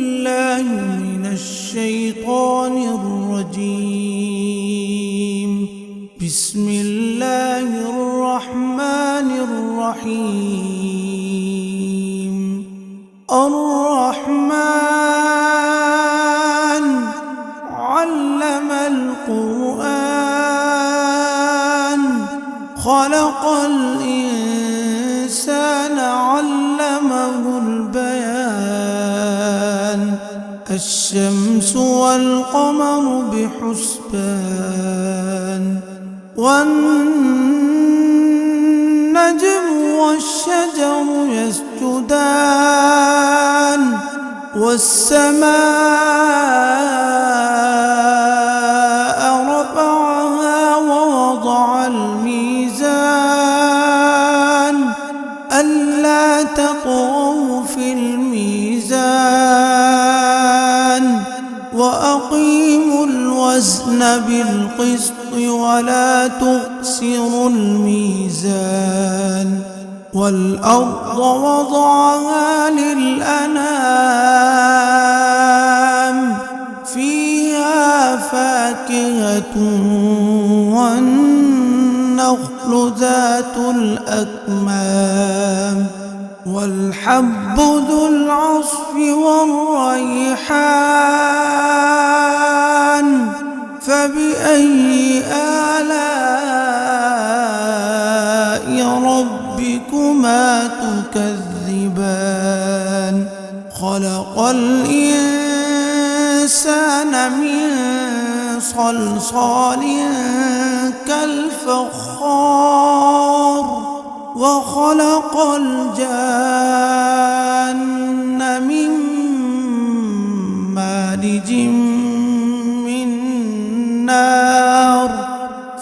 بالله من الشيطان الرجيم. بسم الله الرحمن الرحيم. الرحمن علم القرآن خلق الإنسان علمه البيان. الشمس والقمر بحسبان والنجم والشجر يسجدان والسماء رفعها ووضع الميزان ألا تطغوا في الميزان وأقيموا الوزن بالقسط ولا تخسروا الميزان. والأرض وضعها للأنام فيها فاكهة والنخل ذات الأكمام والحب ذو العصف والريحان. فبأي آلاء ربكما تكذبان. خلق الإنسان من صلصال كالفخار وخلق الجان من مارج من نار.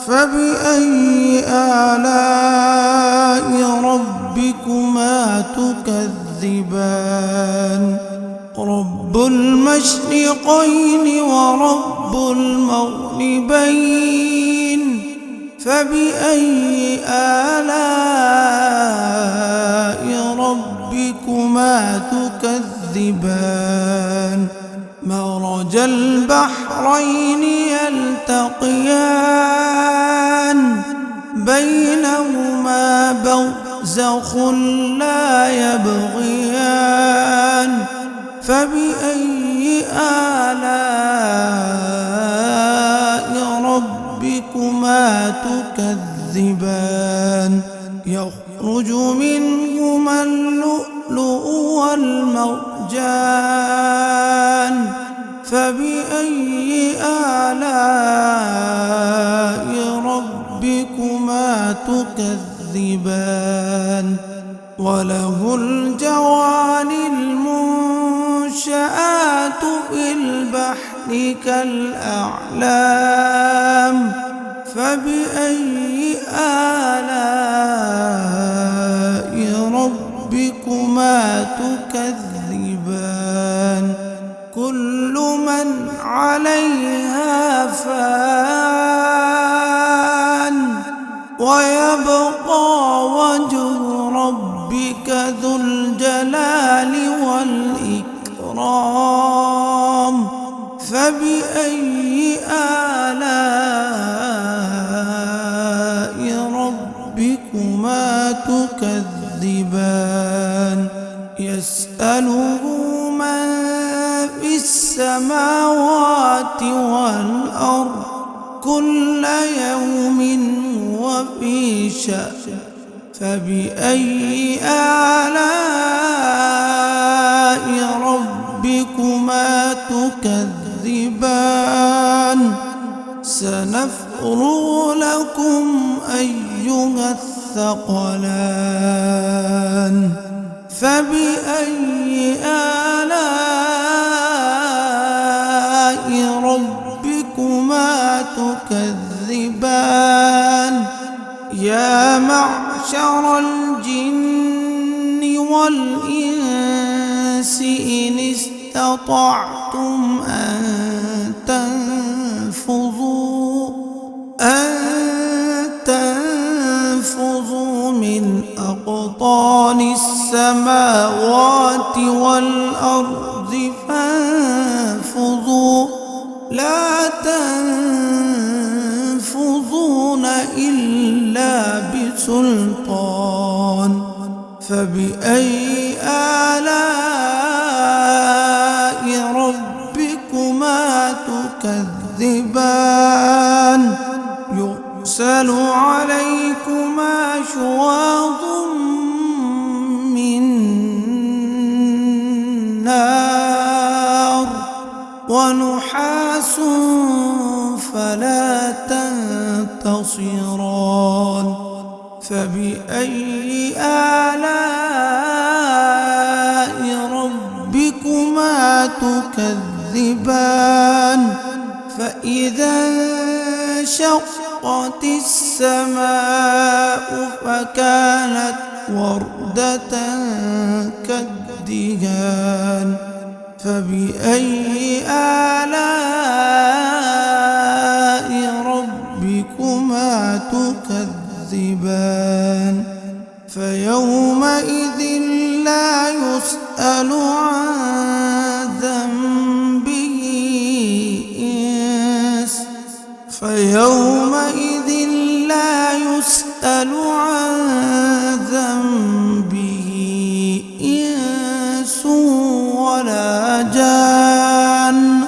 فبأي آلاء ربكما تكذبان. رب المشرقين ورب المغربين. فبأي آلاء ربكما تكذبان. مرج البحرين يلتقيان بينهما برزخ لا يبغيان. فبأي آلاء ربكما تكذبان. يخرج منهما اللؤلؤ والمرجان. فبأي آلاء ربكما تكذبان. وله الجوار المنشآت في البحر كالأعلام. فبأي آلاء ربكما تكذبان. كل من عليها فان ويبقى وجه ربك ذو الجلال والإكرام. فبأي آلاء ربكما تكذبان. يسأله من في السماوات والأرض كل يوم هو في شأن. فبأي آلاء ربكما تكذبان. سنفرغ لكم أيها الثقلان. فبأي آلاء ربكما تكذبان. يا معشر الجن والإنس إن استطعتم أن تنفذوا من أقطار السماوات والأرض فانفضوا لا تنفضون إلا بسلطان فبأي آلاء ربكما تكذبان يرسل عليكما شواظ من نار ونحاس فلا تنتصران فبأي آلاء ربكما تكذبان فإذا انشقت السماء فكانت وردة كالدهان فبأي آلاء ربكما تكذبان فيومئذ لا يسأل عن ذنبه إنس فيومئذ لا يسأل عن ذنبه إنس ولا جان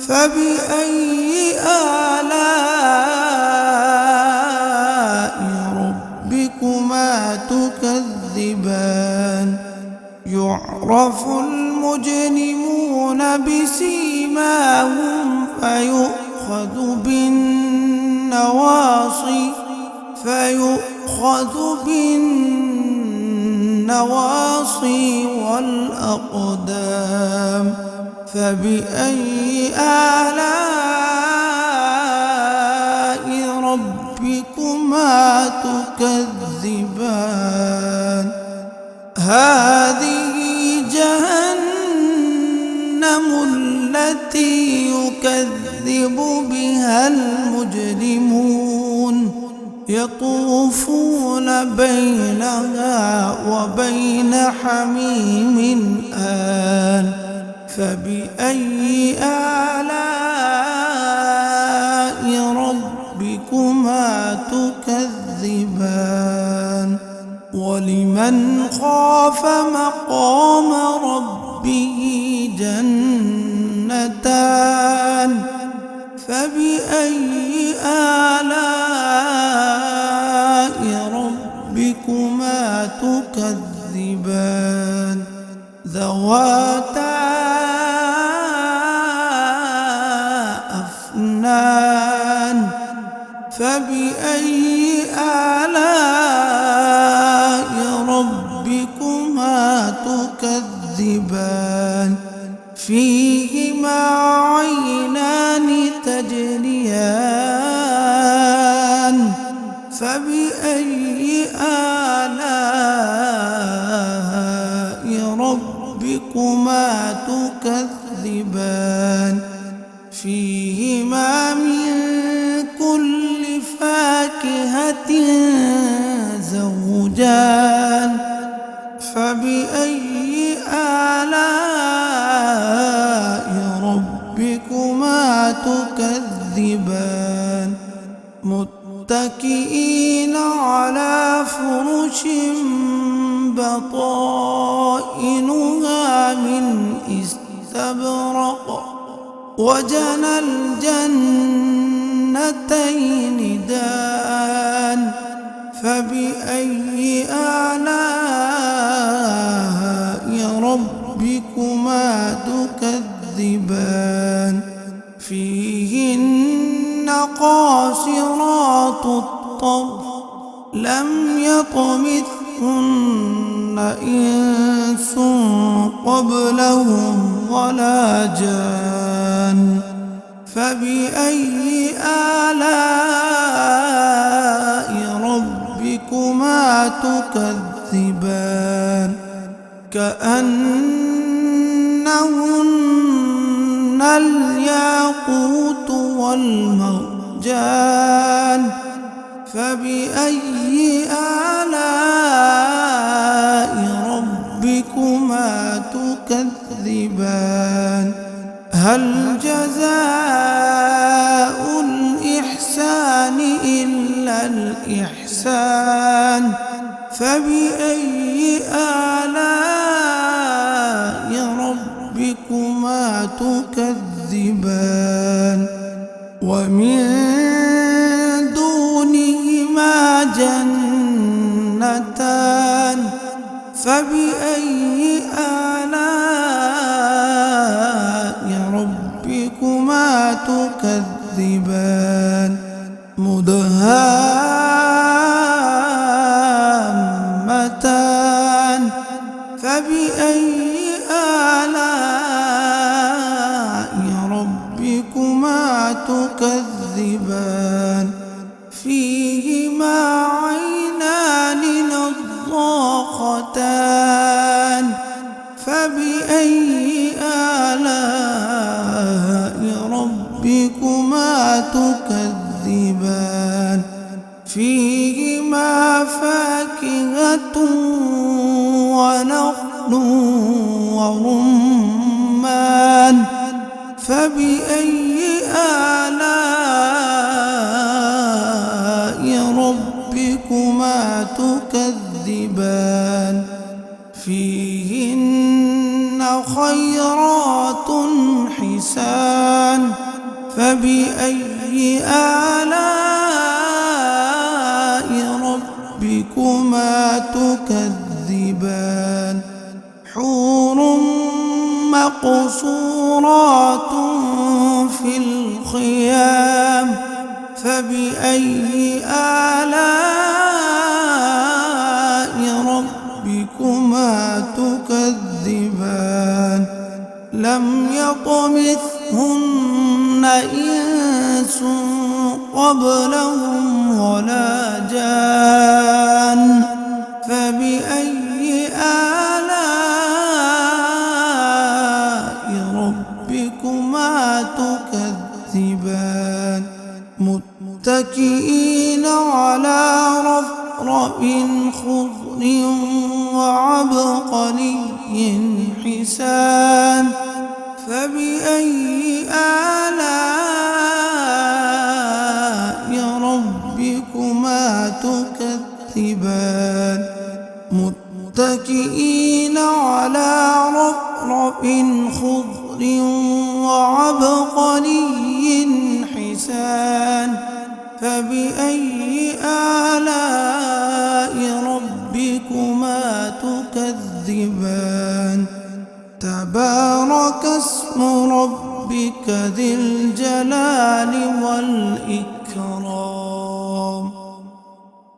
فبأي آلاء ربكما تكذبان يعرف المجرمون بسيماهم فيؤخذ بالنواصي والأقدام فبأي آلاء ربكما تكذبان هذه جهنم التي يكذب بها المجرمون يطوفون بينها وبين حميم آن فبأي آلاء ربكما تكذبان ولمن خاف مقام ربه جنتان فبأي آلاء ربكما تكذبان ذواتا أفنان فبأي آلاء ربكما تكذبان فيهما عينان تجريان فبأي آلاء ربكما تكذبان فيهما من كل فاكهة زوجان فبأي آلاء ربكما تكذبان متكئين على فرش بطائنها من استبرق وجنى الجنتين دان فبأي آلاء ربكما تكذبان فيهن قاصرات الطرف لم يطمثهن إنس قبلهم ولا جان فبأي آلاء ربكما تكذبان كأنهن الياقوت والمرجان فبأي آلاء ربكما تكذبان تكذبان هل جزاء الإحسان إلا الإحسان فبأي آلاء ربكما تكذبان ومن دونهما جنتان فبأي آلاء ربكما تكذبان مدهامتان فبأي آلاء ربكما تكذبان فيهما عينان نضاختان فبأي آلاء ربكما تكذبان فيهما فاكهة ونخل ورمان فبأي آلاء ربكما تكذبان فيهن خيرات حسان فبأي آلاء ربكما تكذبان حور مقصورات في الخيام فبأي آلاء ربكما تكذبان لم يطمثهن إنس قبلهم ولا جان فبأي آلاء ربكما تكذبان متكئين على رفرف خضر وعبقري حسان فبأي آلاء ربكما تكذبان متكئين على رفرف خضر وعبقري حسان فبأي آلاء ربكما تكذبان تبارك اسم ربك ذي الجلال والإكرام